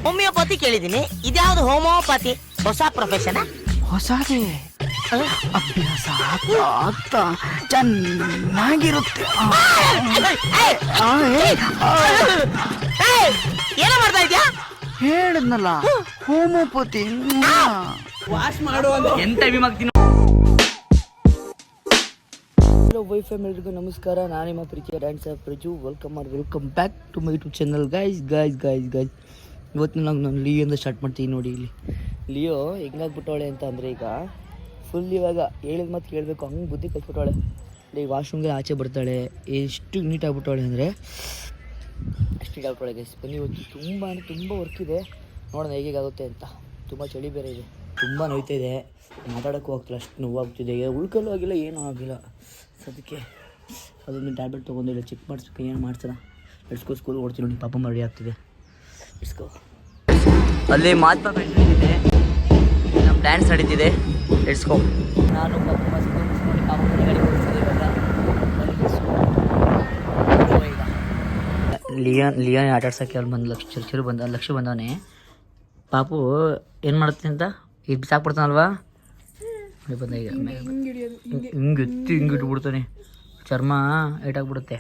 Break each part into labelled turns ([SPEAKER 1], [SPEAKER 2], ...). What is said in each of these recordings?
[SPEAKER 1] Homeopathy ಕೇಳಿದೀನಿ, ಇದ್ಯಾವ್ದು homeopathy? ಹೊಸ profession?
[SPEAKER 2] ಹೊಸದೇ ಅಭ್ಯಾಸ ಆಗ್ತಾ ಚೆನ್ನಾಗಿರುತ್ತೆ.
[SPEAKER 1] ಏನೋ ಮಾಡ್ತಾ ಇದ್ಯಾ?
[SPEAKER 2] ಹೇಳಿದ್ನಲ್ಲ ಹೋಮಿಯೋಪತಿ.
[SPEAKER 3] ವಾಶ್ ಮಾಡುವ
[SPEAKER 2] ಎಂತ ವಿಮಾಗ್ತೀನಿ. ವೈ ಫ್ಯಾಮಿಲಿಗೂ ನಮಸ್ಕಾರ. ನಾನು ನಿಮ್ಮ ಪ್ರೀತಿಯ dancer Praju. Welcome back to my YouTube channel. Guys ಇವತ್ತು ನಾನು ಲಿಯೋಯಿಂದ ಸ್ಟಾರ್ಟ್ ಮಾಡ್ತೀನಿ. ನೋಡಿ ಇಲ್ಲಿ ಲಿಯೋ ಹೆಂಗಾಗ್ಬಿಟ್ಟವಳೆ ಅಂತ ಅಂದರೆ, ಈಗ ಫುಲ್ ಇವಾಗ ಹೇಳಿದ ಮಾತು ಕೇಳಬೇಕು ಹಂಗೆ ಬುದ್ಧಿ ಕಲ್ತ್ಬಿಟ್ಟವಳೆ. ಈಗ ವಾಶ್ರೂಮ್ಗೆ ಆಚೆ ಬರ್ತಾಳೆ, ಎಷ್ಟು ನೀಟಾಗ್ಬಿಟ್ಟವಳೆ ಅಂದರೆ ಅಷ್ಟು ನೀಟಾಗ್ಬಿಟ್ಟವಳೆ. ಗೈಸ್ ಬನ್ನಿ, ಇವತ್ತು ತುಂಬ ಅಂದರೆ ತುಂಬ ವರ್ಕ್ ಇದೆ, ನೋಡೋಣ ಹೇಗಾಗುತ್ತೆ ಅಂತ. ತುಂಬ ಚಳಿ ಬೇರೆ ಇದೆ, ತುಂಬ ನೋಯ್ತಾ ಇದೆ, ಮಾತಾಡೋಕ್ಕೂ ಹೋಗ್ತಿಲ್ಲ, ಅಷ್ಟು ನೋವಾಗ್ತಿದೆ. ಈಗ ಉಳ್ಕಲ್ಲೂ ಆಗಿಲ್ಲ, ಏನೂ ಆಗಿಲ್ಲ. ಅದಕ್ಕೆ ಅದೊಂದು ಟ್ಯಾಬ್ಲೆಟ್ ತೊಗೊಂಡಿಲ್ಲ, ಚೆಕ್ ಮಾಡಿಸ್ಬೇಕು ಏನು ಮಾಡ್ಸೋಣ. ಲೆಟ್ಸ್ಕೋ ಸ್ಕೂಲ್ಗೆ ಓಡ್ತೀನಿ. ನೋಡಿ ಪಾಪ ರೆಡಿ ಆಗ್ತಿದೆ. ಲೆಟ್ಸ್ಕೋ. ಅಲ್ಲಿ ಮಹಾತ್ಮ ಇದೆ, ನಮ್ಮ ಡ್ಯಾನ್ಸ್ ನಡೀತಿದೆ. ಲೆಟ್ಸ್ಕೋ. ನಾನು ಪಾಪ ಮುಗಿಸ್ಕೊಂಡು ಪಾಪ ಗಾಡಿ ಓಡಿಸ್ತಿದ್ದೆ ಇವಾಗ. ಲಿಯಾನ್ ಆಟ ಆಡ್ಸೋಕ್ಕೆ ಅಲ್ಲಿ ಬಂದು ಲಕ್ಷ ಬಂದವನೇ. ಪಾಪು ಏನು ಮಾಡುತ್ತೆ ಅಂತ ಈಗ ಬಿಸಾಕ್ಬಿಡ್ತಾನಲ್ವಾ, ಬಂದ ಈಗ ಹಿಂಗೆ ಎತ್ತಿ ಹಿಂಗೆ ಇಟ್ಬಿಡ್ತಾನೆ, ಚರ್ಮ ಏಟಾಗ್ಬಿಡುತ್ತೆ.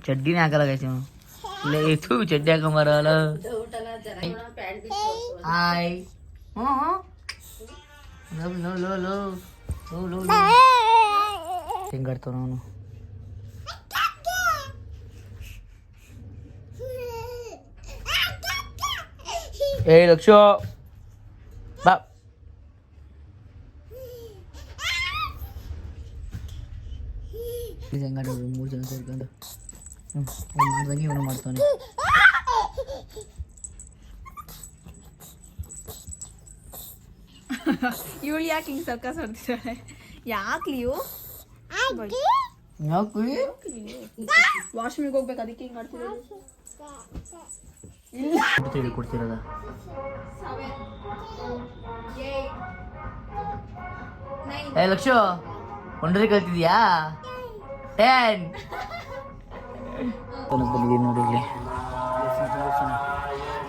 [SPEAKER 2] ಚಡ್ಡಿನೇ ಹಾಕಲ್ಲ ಗೈಸ್, ಇಲ್ಲ ಇತ್ತು ಚಡ್ಡಿ ಹಾಕೊಂಬರಲ್ಲ. ಹಾಯ್ ಹೆಂಗಾಡ್ತಾವ ಅವನು. ಏ ಲಕ್ಷ ಬಾ. ಹೆಂಗಾಡ 3 ಜನ ಸೇರ್ಕೊಂಡು ಮಾಡ್ದಂಗೆ ಇವನು ಮಾಡ್ತಾನೆ.
[SPEAKER 4] ಇವಳು ಯಾಕೆ ಹಿಂಗೆ ಸರ್ಕಸ್ ಹೊಡ್ತಿದ್ದಾಳೆ? ಯಾಕೆ ಲಿಯೋ? ವಾಶ್ರೂಮಿಗೆ ಹೋಗ್ಬೇಕು, ಅದಕ್ಕೆ ಹಿಂಗೆ ಮಾಡ್ತಿರೋದು.
[SPEAKER 2] ಕೊಡ್ತಿರೋದ ಏ ಲಕ್ಷ ಒಂಡ್ರಿ ಕಲ್ತಿದ್ಯಾ? 10 ಬಂದಿದ್ದೀನಿ ನೋಡಿ. ಇಲ್ಲಿ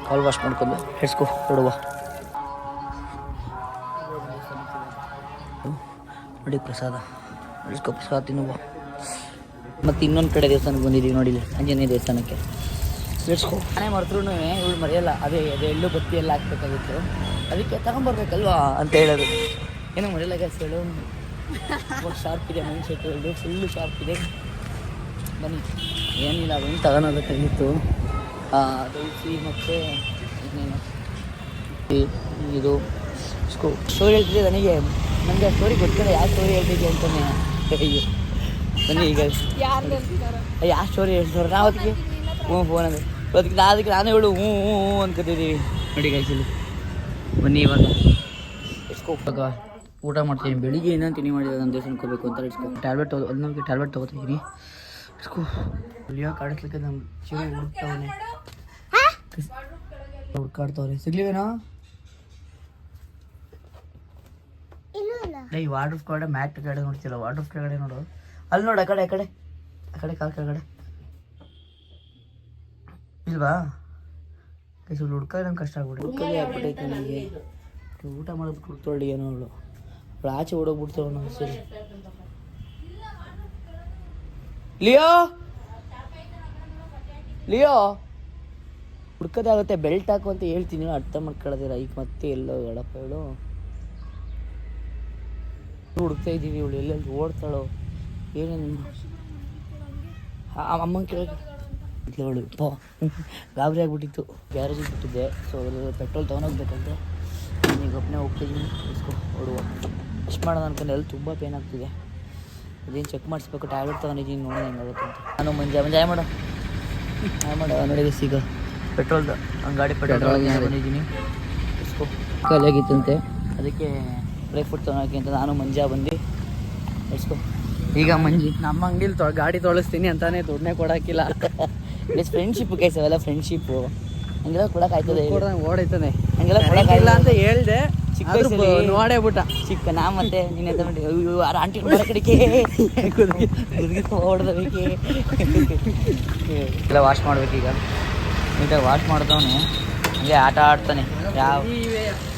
[SPEAKER 2] ಕಾಲ್ ವಾಶ್ ಮಾಡ್ಕೊಂಡು ಹೆಡ್ಸ್ಕೊ ನೋಡುವ. ನೋಡಿ ಪ್ರಸಾದ ಹೆಡ್ಸ್ಕೊ, ಪ್ರಸಾದ ತಿನ್ನುವ. ಮತ್ತು ಇನ್ನೊಂದು ಕಡೆ ದೇವಸ್ಥಾನಕ್ಕೆ ಬಂದಿದ್ದೀವಿ ನೋಡಿ, ಇಲ್ಲಿ ಆಂಜನೇಯ ದೇವಸ್ಥಾನಕ್ಕೆ. ಹೆಡ್ಸ್ಕೊ. ಮನೆ ಮರೆತ್ರೂ ಇವಳು ಮರೆಯಲ್ಲ. ಅದೇ ಎಳ್ಳು ಬತ್ತಿ ಎಲ್ಲ ಹಾಕ್ಬೇಕಾಗಿತ್ತು, ಅದಕ್ಕೆ ತಗೊಂಬರ್ಬೇಕಲ್ವಾ ಅಂತ ಹೇಳೋದು. ಏನೋ ಮರೆಯಲ್ಲ ಗ್ಯಾಸ್ ಹೇಳು. ಶಾರ್ಪ್ ಇದೆ ಮೈಂಡ್ ಸೆಟ್, ಹೇಳು ಫುಲ್ಲು ಶಾರ್ಪ್ ಇದೆ. ಬನ್ನಿ, ಏನಿಲ್ಲ ಅದನ್ನು ತಗೊಳೋದಕ್ಕಾಗಿತ್ತು. ದೋಸಿ ಮತ್ತು ಇನ್ನೇನು ಇದು ಸ್ಟೋರಿ ಹೇಳ್ತಿದ್ದೆ ನನಗೆ ಆ ಸ್ಟೋರಿ ಗೊತ್ತಿಲ್ಲ, ಯಾವ ಸ್ಟೋರಿ ಹೇಳ್ತಿದ್ದೆ ಅಂತಾನೆ. ಬನ್ನಿ ಈಗ ಯಾವ ಸ್ಟೋರಿ ಹೇಳ್ತಾರೆ ನಾವು ಅದಕ್ಕೆ ಫೋನ್ ಅಂದರೆ ಅದಕ್ಕೆ ನಾನು ಹೇಳು ಹ್ಞೂ ಅನ್ಕೋತಿದ್ದೀವಿ ನೋಡಿ ಗೈಸಲ್ಲಿ. ಬನ್ನಿ ಇವಾಗ ಇಸ್ಕೋವಾಗ ಊಟ ಮಾಡ್ತೀನಿ. ಬೆಳಿಗ್ಗೆ ಇನ್ನೊಂದು ತಿಂಡಿ ಮಾಡಿದ್ರೆ ನಾನು ದೇವಸ್ಥಾನಕ್ಕೆ ಹೋಗ್ಬೇಕು ಅಂತ ಇಸ್ಕೊ. ಟ್ಯಾಬ್ಲೆಟ್ ನಮಗೆ ಟ್ಯಾಬ್ಲೆಟ್ ತೊಗೋತಿದ್ದೀನಿ. ಇಸ್ಕೋ. ಲಿಯೋ ಕಾಡಿಸ್ಲಿಕ್ಕೆ ನಮ್ಮ ಜೀವ ಹುಡ್ಕಾಡ್ತವ್ರೆ. ಸಿಗ್ಲಿವೇನೋ? ಈ ವಾಟರ್ ಕಡೆ ಮ್ಯಾಟ್ ಕಡೆ ನೋಡ್ತಿಲ್ಲ, ವಾಟರ್ ಕೆಳಗಡೆ ನೋಡು. ಅಲ್ಲಿ ನೋಡು, ಆ ಕಡೆ ಕಾಲು ಕೆಳಗಡೆ ಇಲ್ವಾ? ಕೈ ಸುಳ್ಳು ಹುಡ್ಕ ನಂಗೆ ಕಷ್ಟ ಆಗ್ಬಿಟ್ಟು ಹುಡ್ಕದೇ ಆಗ್ಬಿಟ್ಟೈತೆ ನನಗೆ. ಊಟ ಮಾಡೋದು ಕೂತ್ಕೊಳ್ಳಿ ಏನೋ ಅವಳು ಆಚೆ ಓಡೋಗ್ಬಿಡ್ತಾವ ನಾವು. ಸರಿ ಲಿಯೋ ಹುಡ್ಕೋದೇ ಆಗುತ್ತೆ. ಬೆಲ್ಟ್ ಹಾಕು ಅಂತ ಹೇಳ್ತೀನಿ, ಅರ್ಥ ಮಾಡ್ಕೊಳ್ಳೋದಿಲ್ಲ. ಈಗ ಮತ್ತೆ ಎಲ್ಲೋ ಎಡಪ್ಪ ಹೇಳು ಹುಡುಕ್ತಾ ಇದ್ದೀವಿ. ಇವಳು ಎಲ್ಲೆಲ್ಲಿ ಓಡ್ತಾಳೋ ಏನೇನು. ಅಮ್ಮನ ಕೇಳೋದು ಅವಳು ಗಾಬರಿ ಆಗಿಬಿಟ್ಟಿತ್ತು. ಗ್ಯಾರೇಜಿಗೆ ಬಿಟ್ಟಿದ್ದೆ, ಸೊ ಪೆಟ್ರೋಲ್ ತೊಗೊಂಡೋಗ್ಬೇಕಂತೆ. ಈಗ ಒಬ್ಬನೇ ಹೋಗ್ತಿದ್ದೀನಿ. ಇಸ್ಕೊ ಓಡುವ. ಇಷ್ಟು ಮಾಡೋಣ ಅನ್ಕೊಂಡು ಎಲ್ಲಿ ತುಂಬ ಪೇನ್ ಆಗ್ತಿದೆ. ಅದೇನು ಚೆಕ್ ಮಾಡಿಸ್ಬೇಕು. ಟ್ಯಾಬ್ಲೆಟ್ ತೊಗೊಂಡಿದ್ದೀನಿ, ನೋಡೋಣ ಹೆಂಗಾಗುತ್ತೆ ಅಂತ. ನಾನು ಮಂಜಾಯ ಮಾಡೋ ನೋಡಿ. ಈಗ ಪೆಟ್ರೋಲ್ದು ಗಾಡಿ ಪೆಟ್ರೋಲ್ ಬಂದಿದ್ದೀನಿ. ಇಸ್ಕೊ ಖಾಲಿಯಾಗಿತ್ತಂತೆ, ಅದಕ್ಕೆ ಡ್ರೈ ಫ್ರೂಟ್ ತೊಗೊಳಕ್ಕೆ ಅಂತ ನಾನು ಮಂಜಾ ಬಂದು ಇಸ್ಕೊ. ಈಗ ಮಂಜಿ ನಮ್ಮ ಅಂಗಡಿಲಿ ಗಾಡಿ ತೊಳಸ್ತೀನಿ ಅಂತಾನೆ ದುಡ್ಡನ್ನೇ ಕೊಡೋಕ್ಕಿಲ್ಲ. ಪ್ಲಸ್ ಫ್ರೆಂಡ್ಶಿಪ್ ಗೈಸ್, ಅವೆಲ್ಲ ಫ್ರೆಂಡ್ಶಿಪ್ಪು. ಹಂಗೆಲ್ಲ ಕೊಡಕ್ ಆಯ್ತದೆ ಹೇಳಿ?
[SPEAKER 3] ಓಡೈತಾನೆ
[SPEAKER 2] ಹಂಗೆಲ್ಲ ಕೊಡಕ್
[SPEAKER 3] ಇಲ್ಲ
[SPEAKER 2] ಆಗಿಲ್ಲ
[SPEAKER 3] ಅಂತ ಹೇಳ್ದೆ,
[SPEAKER 2] ಚಿಕ್ಕ
[SPEAKER 3] ಆದ್ರೂ
[SPEAKER 2] ವಯಸ್ಸಲ್ಲಿ
[SPEAKER 3] ನೋಡೇ ಬಿಟ್ಟ.
[SPEAKER 2] ಚಿಕ್ಕ ನಾ ಮತ್ತೆ ನೀನೆ ತಗೊಂಡು ಆಂಟಿ ಬರ ಕಡೆಗೆ ಹೊಡೆದಬೇಕೆ ಎಲ್ಲ ವಾಶ್ ಮಾಡ್ಬೇಕೀಗ. ನೀಟಾಗಿ ವಾಶ್ ಮಾಡ್ದವನು ಹಂಗೆ ಆಟ ಆಡ್ತಾನೆ. ಯಾವ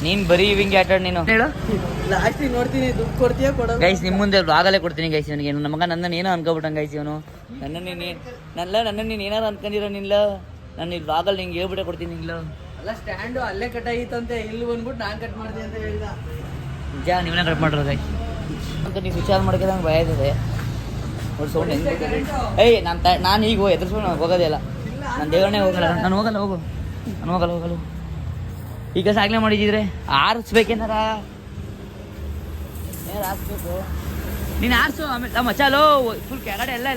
[SPEAKER 2] ನೀನು ಬರೀ ಹಿಂಗೆ ಆಟ ಆಡ್ ನೀನು ಹೇಳು.
[SPEAKER 3] ಲಾಸ್ಟಿಗೆ ನೋಡ್ತೀನಿ, ದುಡ್ಡು ಕೊಡ್ತೀಯಾ ಕೊಡಲ್ಲ?
[SPEAKER 2] ಗೈಸ್ ನಿಮ್ಮ ಮುಂದೆ ಆಗಲೇ ಕೊಡ್ತೀನಿ ಗೈಸ್. ಇವನಿಗೆ ನಮಗ ನನ್ನನ್ನು ಏನೋ ಅನ್ಕೋಬಿಟ್ಟಂಗೆ ಗೈಸ್ ಇವನು. ನನ್ನನ್ನು ನೀನು ಏನಾರು ಅನ್ಕೊಂಡಿರೋ ನಿಲ್ಲ, ನಾನು ಇಲ್ಲಿ ಬ್ಲಾಗಲ್ಲಿ ನಿಂಗೆ ಹೇಳ್ಬಿಟ್ಟೆ ಕೊಡ್ತೀನಿ ನಿಲ್ಲ.
[SPEAKER 3] ಅಲ್ಲ ಸ್ಟ್ಯಾಂಡು ಅಲ್ಲೇ ಕಟ್ ಆಗಿತ್ತಂತೆ, ಇಲ್ಲಿ ಬಂದ್ಬಿಟ್ಟು ನಾನು ಕಟ್ ಮಾಡಿದೆ ಅಂತ ಹೇಳಿದ.
[SPEAKER 2] ನಿಜ ನೀವೇ ಕಟ್ ಮಾಡಿರೋ ಗೈಸ್ ಅಂತ ನೀವು ವಿಚಾರ ಮಾಡ್ಕೊಂಡು ನಂಗೆ ಭಯ ಇದೆ ನೋಡಿ ಸೌಂಡ್ ಹೆಂಗೆ. ಏಯ್ ನಾನು ಈಗ ಎದುರಿಸ್ಕೊಂಡು ಹೋಗೋದೇ ಇಲ್ಲ. ನಾನು ದೇವರನ್ನೇ ಹೋಗಲ್ಲ, ನಾನು ಹೋಗಲ್ಲ ಹೋಗಲ್ಲ. ಈಗ ಸಾಗಲೇ ಮಾಡಿದ್ರೆ ಆರಿಸ್ಬೇಕೇನಾರ ಏನಾರು ಆರಿಸ್ಬೇಕು. ನೀನು ಆರಿಸು ಆಮೇಲೆ ನಮ್ಮ ಮಚಾಲೋ ಫುಲ್ ಕೆಳಗಡೆ ಎಲ್ಲ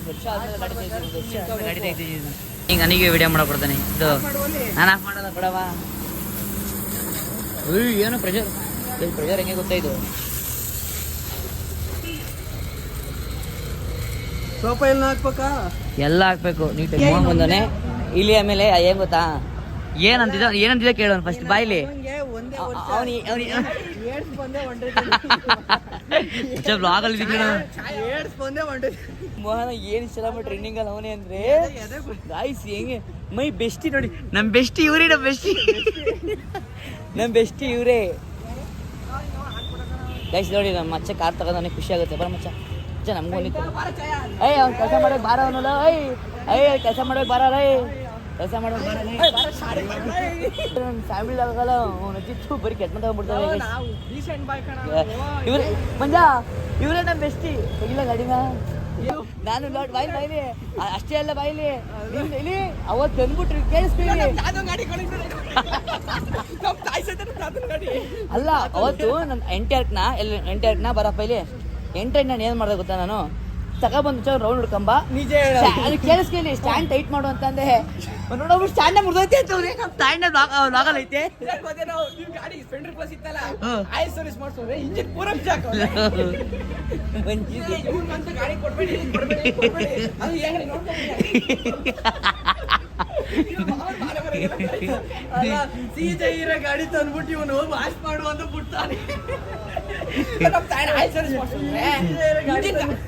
[SPEAKER 2] ವರ್ಷ ಆದ್ಮೇಲೆ ಗಾಡಿ ತೆಗ್ದಿದ್ದೀನಿ. ಈಗ ನನಗೆ ವಿಡಿಯೋ ಮಾಡಕೊಡ್ತಾನೆ ಇದು. ನಾನು ಆಫ್ ಮಾಡೋದ ಕೊಡವ. ಏನೋ ಪ್ರೆಷರ್ ಹೆಂಗೆ ಗೊತ್ತಾಯ್ತು.
[SPEAKER 3] ಸೋಪ ಎಲ್ಲ ಹಾಕ್ಬೇಕಾ?
[SPEAKER 2] ಎಲ್ಲ ಹಾಕ್ಬೇಕು ನೀಟಾಗಿ ಫೋನ್ ಬಂದಾನೆ ಇಲ್ಲಿ. ಆಮೇಲೆ ಏನ್ ಗೊತ್ತಾ, ಏನಂತಿದ್ದ ಕೇಳೋನು ಫಸ್ಟ್ ಬಾಯ್ಲಿ. ಬ್ಲಾಗಲ್ಲಿ ಮೋಹನ ಏನ್ ಇಷ್ಟ ಟ್ರೆಂಡಿಂಗ್ ಅಲ್ಲಿ ಅವನೇ ಅಂದ್ರೆ ಗಾಯ್ಸ್ ಹೆಂಗೆ ಮೈ ಬೆಸ್ಟಿ ನೋಡಿ. ನಮ್ ಬೆಸ್ಟಿ ಇವ್ರೇ, ನಮ್ ಬೆಸ್ಟಿ ಇವ್ರೇ ಗೈಸ್. ನೋಡಿ ನಮ್ಮ ಮಚ್ಚ ಕಾರ್ ತಗೊಂಡ್ ನನಗೆ ಖುಷಿ ಆಗುತ್ತೆ. ಬರ ಮಚ್ಚ ನಮ್ಗೂ ಏಯ್ ಅವ್ನು ಕೆಲಸ ಮಾಡೋಕೆ ಬಾರ ಅವನಲ್ಲ. ಏಯ್ ಕೆಲಸ ಮಾಡೋಕೆ ಬಾರ ಕೆಲಸ ಮಾಡೋಕೆ ನನ್ನ ಫ್ಯಾಮಿಲಿ ಆಗಲ್ಲ. ಅವನ ಜಿತ್ತು ಬರೀ ಕೆಟ್ಟ ತಗೊಂಡ್ಬಿಡ್ತಾರೆ ಇವ್ರೆ. ಮಂಜ ಇವರೇ ನಮ್ಮ ಬೆಸ್ಟಿ. ತೆಗಿಲ್ಲ ಗಾಡಿನ ನಾನು ನೋಡಿ ಬಾಯ್ಲಿ ಅಷ್ಟೇ ಅಲ್ಲ ಬಾಯ್ಲಿ ಇಲ್ಲಿ ಅವತ್ತು ತಂದ್ಬಿಟ್ರಿ ಕೇಳಿಸ್ತೀವಿ. ಅಲ್ಲ ಅವತ್ತು ನನ್ನ ಎಂಟರ್ಕ್ನ ಬರಪ್ಪ ಇಲ್ಲಿ ಎಂಟೈಟ್ ನಾನು ಏನು ಮಾಡಿದೆ ಗೊತ್ತಾ, ನಾನು ತಗೊಬಂದು ರೌಂಡ್ ಹಿಡ್ಕೊಂಬ ಅದು ಕೇಳಿಸ್ಕೇಳಿ ಸ್ಟ್ಯಾಂಡ್ ಟೈಟ್ ಮಾಡು ಅಂತಂದೆ. ನೋಡೋದು ಸ್ಟ್ಯಾಂಡ್ ಮುರಿದೈತೆ ಸ್ಟ್ಯಾಂಡ್ ಲಾಗಲ್ ಐತೆ.
[SPEAKER 3] ಗಾಡಿ ತಂದ್ಬಿಟ್ಟು ಇವನು ವಾಶ್ ಮಾಡು ಅಂತ ಬಿಡ್ತಾನೆ.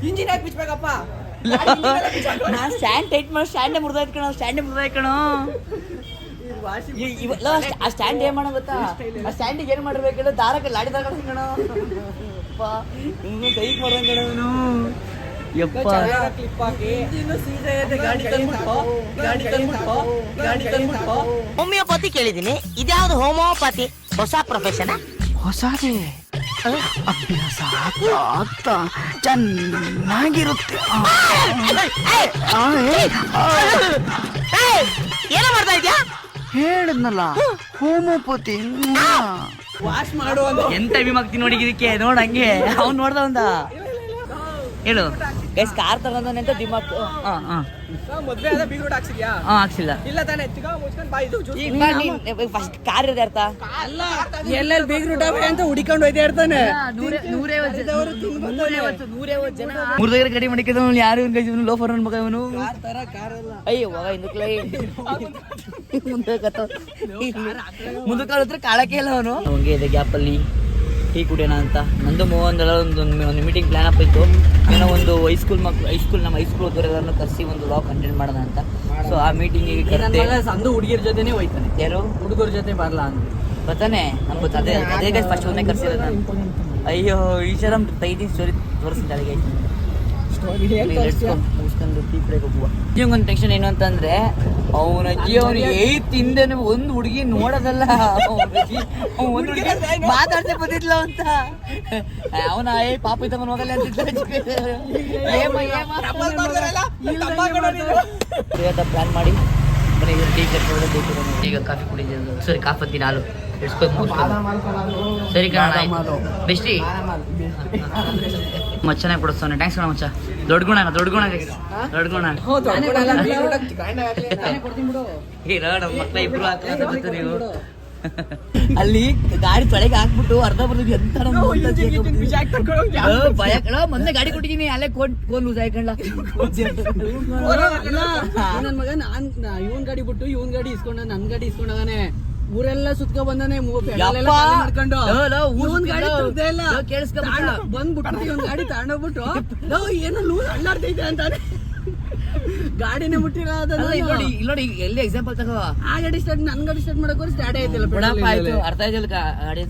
[SPEAKER 3] ಇಂಜಿನ್ ಹಾಕಿ ಬಿಚ್ಬೇಕಪ್ಪ.
[SPEAKER 2] ನಾನು ಸ್ಟ್ಯಾಂಡ್ ಟೈಟ್ ಮಾಡಿ ಸ್ಟ್ಯಾಂಡೇ ಮುರಿದೈತೆ ಕಣೋ. ಆ ಸ್ಟ್ಯಾಂಡ್ ಏನ್ ಮಾಡೋ ಗೊತ್ತಾ, ಆ ಸ್ಟ್ಯಾಂಡಿಗೆ ಏನ್ ಮಾಡಿರ್ಬೇಕಲ್ಲ, ದಾರಕ್ಕೆ ಲಾಡಿ ದಾರ ಕಣೋ ಟೈಟ್ ಮಾಡೋಂಗ ಕಣವನು. ಯಪ್ಪ
[SPEAKER 1] ಹೋಮಿಯೋಪತಿ ಕೇಳಿದೀನಿ, ಇದ್ಯಾವ್ದು ಹೋಮಿಯೋಪತಿ ಹೊಸ ಪ್ರೊಫೆಷನ್?
[SPEAKER 3] ಹೊಸದೇ ಅಭ್ಯಾಸ ಆಗ್ತಾ ಚೆನ್ನಾಗಿರುತ್ತೆ.
[SPEAKER 1] ಏನ ಮಾಡ್ತಾ ಇದ್ಯಾ?
[SPEAKER 3] ಹೇಳಿದ್ನಲ್ಲ ಹೋಮಿಯೋಪತಿ ವಾಶ್ ಮಾಡು ಅಂತ.
[SPEAKER 2] ಎಂತ ವಿಮಾಗ್ತಿ ನೋಡಿ ಇದಕ್ಕೆ ನೋಡ ಹಂಗೆ ಅವ್ನು ನೋಡ್ದ ಒಂದ ಹೇಳು ಗೈಸ್. ಕಾರ್ ತಗೊಂಡನೆ ಅಂತ ದಿಮಾಕ್.
[SPEAKER 3] ಮದ್ವೆ ಆದ ಬೀಗ್ ರೂಟ್ ಹಾಕ್ಸಿದ್ಯಾ?
[SPEAKER 2] ಹಾಕ್ಸಿಲ್ಲ.
[SPEAKER 3] ಇಲ್ಲ ತಾನೆ ಮುಚ್ಕೊಂಡು ಬಾಯಿದು
[SPEAKER 2] ಫಸ್ಟ್ ಕಾರ್ ಇದೆ ಅರ್ಥ
[SPEAKER 3] ಎಲ್ಲೆಲ್ಲಿ ಬೀಗ್ ರೂಟ್ ಆಗ ಅಂತ ಹುಡಿಕೊಂಡು ಹೋಯ್ತಾ ಇರ್ತಾನೆ.
[SPEAKER 2] 150 ಜನ ಮುರ್ದಗರ ಗಡಿ ಮಡಿಕಿದ ಯಾರು ಇವನು ಲೋಫರ್ ನನ್ ಮಗ ಇವನು. ಅಯ್ಯೋ ಹಿಂದಕ್ಲೈ ಮುಂದಕ್ಕೆ ಹತ್ರ ಕಾಳಕ್ಕೆ ಇಲ್ಲ ಅವನು. ಅವನಿಗೆ ಇದೆ ಗ್ಯಾಪಲ್ಲಿ ಟೀ ಕುಡಿಯೋಣ ಅಂತ. ನಂದು ಮೋಹನ್ದೆಲ್ಲ ಒಂದು ಮೀಟಿಂಗ್ ಪ್ಲಾನ್ ಅಪ್ ಇತ್ತು. ಏನೋ ಒಂದು ಹೈಸ್ಕೂಲ್ ನಮ್ಮ ಹೈಸ್ಕೂಲ್ ಓದೋರೆಲ್ಲರನ್ನು ಕರೆಸಿ ಒಂದು ಲಾಗ್ ಕಂಟೆಂಟ್ ಮಾಡೋಣ ಅಂತ. ಸೊ ಆ ಮೀಟಿಂಗಿಗೆ ಕರೆದೆ.
[SPEAKER 3] ಸಂದು ಹುಡುಗಿರ ಜೊತೆನೇ ಹೋಯ್ತಾನೆ.
[SPEAKER 2] ಯಾರು
[SPEAKER 3] ಹುಡುಗರ ಜೊತೆ ಬರಲ್ಲ ಅಂತ
[SPEAKER 2] ಬರ್ತಾನೆ. ನಮ್ಗೆ ಅದೇ ಫಸ್ಟ್ ಒಂದೇ ಕರ್ಸಿರೋದು ನಾನು. ಅಯ್ಯೋ ಈಶ್ವರಂ ತೈದಿ ಸ್ಟೋರಿ ತೋರಿಸಿದ್ದಾಳೆ. ಮುಗಿಸ್ಕೊಂಡು ಟೀ ಕುಡಿಯೋಕೆ ಹೋಗುವ. ಒಂದು ಟೆನ್ಷನ್ ಏನು ಅಂತಂದ್ರೆ ಅವನ ಅಜ್ಜಿ ಅವನು ಹಿಂದೆನೆ ಒಂದು ಹುಡುಗಿ ನೋಡೋದಲ್ಲ, ಒಂದು ಹುಡುಗಿ ಮಾತಾಡ್ತೆ ಬಂದಿದ್ಲ ಅಂತ. ಅವನ ಪಾಪ ತಗೊಂಡು ಹೋಗಲ್ಲ ಅಂತಿದ್ದ. ಪ್ಲಾನ್ ಮಾಡಿ ಟೀ ಕಟ್ಕೊಂಡು ಈಗ ಕಾಫಿ ಕುಡಿಯೋದು. ಸರಿ ಕಾಫಿ ಅಂತೀನಿ ಹಾಲು ಸರಿ ಕಣ ಬೆಸ್ಟಿ. ಮಚ್ಚನೇ ಕೊಡಿಸ್ತಾನೆ. ಥ್ಯಾಂಕ್ಸ್ ಕಣ ಮಚ್ಚ. ದೊಡ್ಡ ಗುಣ ಈ ರೋಡ್ ಮಕ್ಕಳ ಇಬ್ರು ಹಾಕಿ ನೀವು ಅಲ್ಲಿ ಗಾಡಿ ತೊಳೆಗೆ ಹಾಕ್ಬಿಟ್ಟು ಅರ್ಧ ಬರ್ಲಿದ್ದು ಎಂತ ಭಯ ಕಣ ಮೊನ್ನೆ ಗಾಡಿ ಕೊಟ್ಟಿದ್ದೀನಿ ಅಲ್ಲೇ ಕೋನ್ ಲೂಸ್ ಆಯ್ಕಂಡ
[SPEAKER 3] ನನ್ ಮಗ ಇವನ್ ಗಾಡಿ ಬಿಟ್ಟು ಇವನ್ ಗಾಡಿ ಇಸ್ಕೊಂಡ ನನ್ ಗಾಡಿ ಇಸ್ಕೊಂಡಾನೆ ಊರೆಲ್ಲ ಸುತ್ಕೊ ಬಂದಾನೆ ಮಾಡ್ಕೊಂಡು ಇವನ್ ಗಾಡಿ ಬಂದ್ಬಿಟ್ಟು ಇವನ್ ಗಾಡಿ ತಗೊಂಡೋಗ್ಬಿಟ್ಟು ಏನೋ ಲೂಸ್ ಅಳ್ಳಾಡ್ತೈತೆ ಅಂತಾನೆ ಗಾಡಿನೇ ಮುಟ್ಟಿಲ್ಲ
[SPEAKER 2] ನೋಡಿ ನೋಡಿ ಎಲ್ಲಿ ಎಕ್ಸಾಂಪಲ್ ತಗೋ
[SPEAKER 3] ಆ ಗಾಡಿ ಸ್ಟಾರ್ಟ್ ನನ್ ಗಾಡಿ ಸ್ಟಾರ್ಟ್ ಮಾಡಕ್ ಸ್ಟಾರ್ಟ್ ಆಯ್ತಿಲ್ಲ
[SPEAKER 2] ಬಿಡಪ್ಪ ಆಯ್ತು ಅರ್ಥ ಆಯ್ತಲ್ಲ ಗಾಡಿ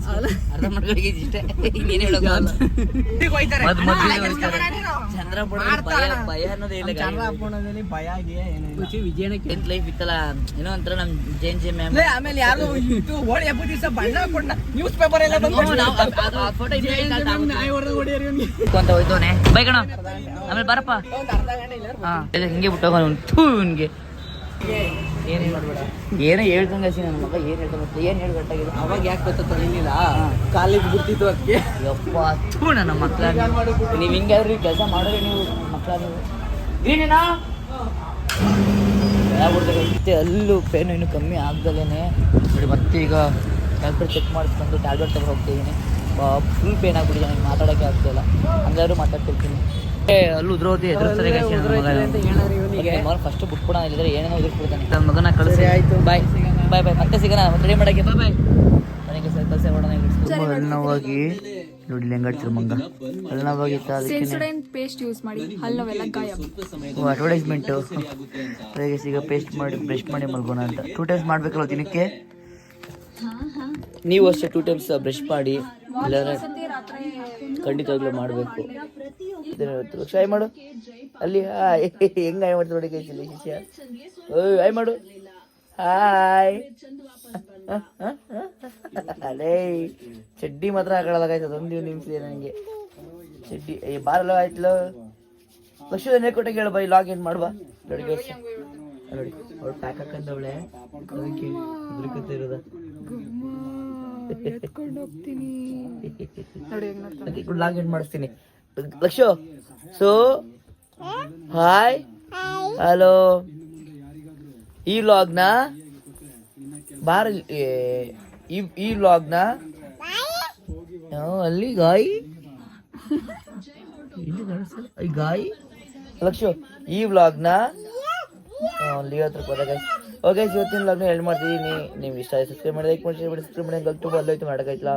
[SPEAKER 2] ಅರ್ಧ ಮಾಡ್ಗಳಿಗೆ ಇಷ್ಟೇ ಇನ್ನೇನು ಹೇಳೋದು ಚಂದ್ರ ಭಯ ಅನ್ನೋದೇ ಇಲ್ಲ
[SPEAKER 3] ವಿಜಯನಕ್ಕೆ
[SPEAKER 2] ಟೆಂತ್ ಲೈಫ್ ಇತ್ತಲ್ಲ ಏನೋ ಒಂಥರ ನಮ್ ಜೈನ್ ಜೆ ಮ್ಯಾಮ್
[SPEAKER 3] ಆಮೇಲೆ ಯಾರು ಹೋಳಿ ಹಬ್ಬದ ದಿವಸ ಬಣ್ಣ ಹಾಕೊಂಡ ನ್ಯೂಸ್ ಪೇಪರ್ ಎಲ್ಲ
[SPEAKER 2] ಫೋಟೋ
[SPEAKER 3] ಫೋಟೋ
[SPEAKER 2] ಅಂತ ಹೋಯ್ತವನೆ ಬೈ ಕಣ ಆಮೇಲೆ ಬರಪ್ಪ ಹಾ ಹಿಂಗೆ ಬಿಟ್ಟು ಇವ್ನಿಗೆ ಏನೇನು ಮಾಡ್ಬೇಡ ಏನೋ ಹೇಳ್ದಂಗೆ ಹಸಿ ನನ್ನ ಮಗ ಏನು ಹೇಳ್ತಾನೆ ಏನು ಹೇಳ್ಬೇಕಾಗಿದೆ
[SPEAKER 3] ಅವಾಗ ಯಾಕೆ ಗೊತ್ತ ತೊಳಿಲಿಲ್ಲ ಕಾಲೇಜ್ ಬಿಡ್ತಿತ್ತು ಅದಕ್ಕೆ
[SPEAKER 2] ಯಪ್ಪ ಥೂ ನನ್ನ ಮಕ್ಕಳ ನೀವು ಹಿಂಗಾದ್ರೂ ಕೆಲಸ ಮಾಡಿದ್ರೆ ನೀವು ಮಕ್ಕಳ ನೀವು ಗ್ರೀನೇನಾ ಮತ್ತೆ ಅಲ್ಲೂ ಪೇನು ಇನ್ನೂ ಕಮ್ಮಿ ಆಗ್ದಲೇ ನೋಡಿ ಮತ್ತೆ ಈಗ ಡಾಕ್ಟರ್ ಚೆಕ್ ಮಾಡಿಸ್ಕೊಂಡು ಟ್ಯಾಬ್ಲೆಟ್ ತಗೊಂಡು ಹೋಗ್ತಿದ್ದೀನಿ ಫುಲ್ ಪೇನ್ ಆಗ್ಬಿಟ್ಟಿದೆ ನನಗೆ ಮಾತಾಡೋಕ್ಕೆ ಆಗ್ತಾಯಿಲ್ಲ ಹಂಗಾದ್ರೂ ಮಾತಾಡ್ತಿರ್ತೀನಿ ಅಲ್ಲಿ ಉದ್ರೋತಿ ಮಗನ ಫಸ್ಟ್ ಬಿಟ್ಬಿಡೋಣ ಇಲ್ಲಿದ್ರೆ ಏನೇನೋ ಉದುರ್ಬಿಡ್ತಾನೆ ನನ್ನ ಮಗನ ಕಳಿಸಿ ಆಯಿತು ಬಾಯ್ ಬಾಯ್ ಬಾಯ್ ಮತ್ತೆ ಸಿಗೋಣ ಮತ್ತೆ ರೆಡಿ ಮಾಡೋಕ್ಕೆ ಬಾಯ್ ಬಾಯ್ ನನಗೆ ಕೆಲಸ ಮಾಡೋಣ ಹಲ್ಲನವಾಗಿ ನೋಡಿ ಹೆಂಗಾಡ್ತಿರು ಮಂಗ ಹಲ್ಲನವಾಗಿತ್ತು ಅದಕ್ಕೆ
[SPEAKER 4] ಪೇಸ್ಟ್ ಯೂಸ್ ಮಾಡಿ ಹಲ್ಲವೆಲ್ಲ ಗಾಯಬ್
[SPEAKER 2] ಅಡ್ವರ್ಟೈಸ್ಮೆಂಟು ಹೇಗೆ ಸಿಗ ಪೇಸ್ಟ್ ಮಾಡಿ ಬ್ರಷ್ ಮಾಡಿ ಮಲ್ಗೋಣ ಅಂತ 2 ಟೈಮ್ಸ್ ಮಾಡಬೇಕಲ್ಲ ದಿನಕ್ಕೆ ನೀವು ಅಷ್ಟೇ 2 ಟೈಮ್ಸ್ ಬ್ರಷ್ ಮಾಡಿ ಇಲ್ಲಾಂದರೆ ಖಂಡಿತವಾಗ್ಲೂ ಮಾಡಬೇಕು ಟ್ರೈ ಮಾಡು ಅಲ್ಲಿ ಹಾಯ್ ಹೆಂಗೆ ಹಾಯ್ ಮಾಡ್ತಾರೆ ನೋಡಿ ಕೈಸಲ್ಲಿ ಶಿಷ್ಯ ಓಯ್ ಹಾಯ್ ಮಾಡು ಹಾಯ್ ಅಲೇ ಚಡ್ಡಿ ಮಾತ್ರ ಹಾಕೊಳ್ಳೋದಾಗಾಯ್ತು ಅದೊಂದು ನಿಮಿಷ ನನಗೆ ಚಡ್ಡಿ ಬಾರಲ್ಲ ಆಯ್ತಲ್ಲ ಲಕ್ಷ್ಮೀ ನೇಕೊಟ್ಟಂಗೆ ಹೇಳು ಬೈ ಲಾಗಿನ್ ಮಾಡುವ ನೋಡಿ ನೋಡಿ ಅವಳು ಪ್ಯಾಕ್ ಹಾಕಂದವಳೆ ಅದಕ್ಕೆ ಇರೋದ ಲಾಗಿನ್ ಮಾಡಿಸ್ತೀನಿ ಲಕ್ಷು ಸೊ ಹಾಯ್ ಹಲೋ ಈ ವ್ಲಾಗ್ನ ಬಾರ ಈ ವ್ಲಾಗ್ನ ಅಲ್ಲಿ ಗಾಯಿ ಗಾಯಿ ಲಕ್ಷು ಈ ವ್ಲಾಗ್ನ ಅಲ್ಲಿ ಓಕೆ ಇವತ್ತಿನ ವ್ಲಾಗ್ನ ಹೇಳಿ ಮಾಡ್ತಿದ್ದೀನಿ ನೀವು ಇಷ್ಟ ಸಬ್ಸ್ಕ್ರೈಬ್ ಮಾಡಿ ಲೈಕ್ ಮಾಡಿ ಶೇರ್ ಮಾಡಿ ಸಬ್ಸ್ಕ್ರೈಬ್ ಮಾಡಿ ಗಲ್ಟು ಬಲ್ಲೋಯ್ತು ಮಾಡೋಕ್ಕಾಯ್ತಲ್ಲ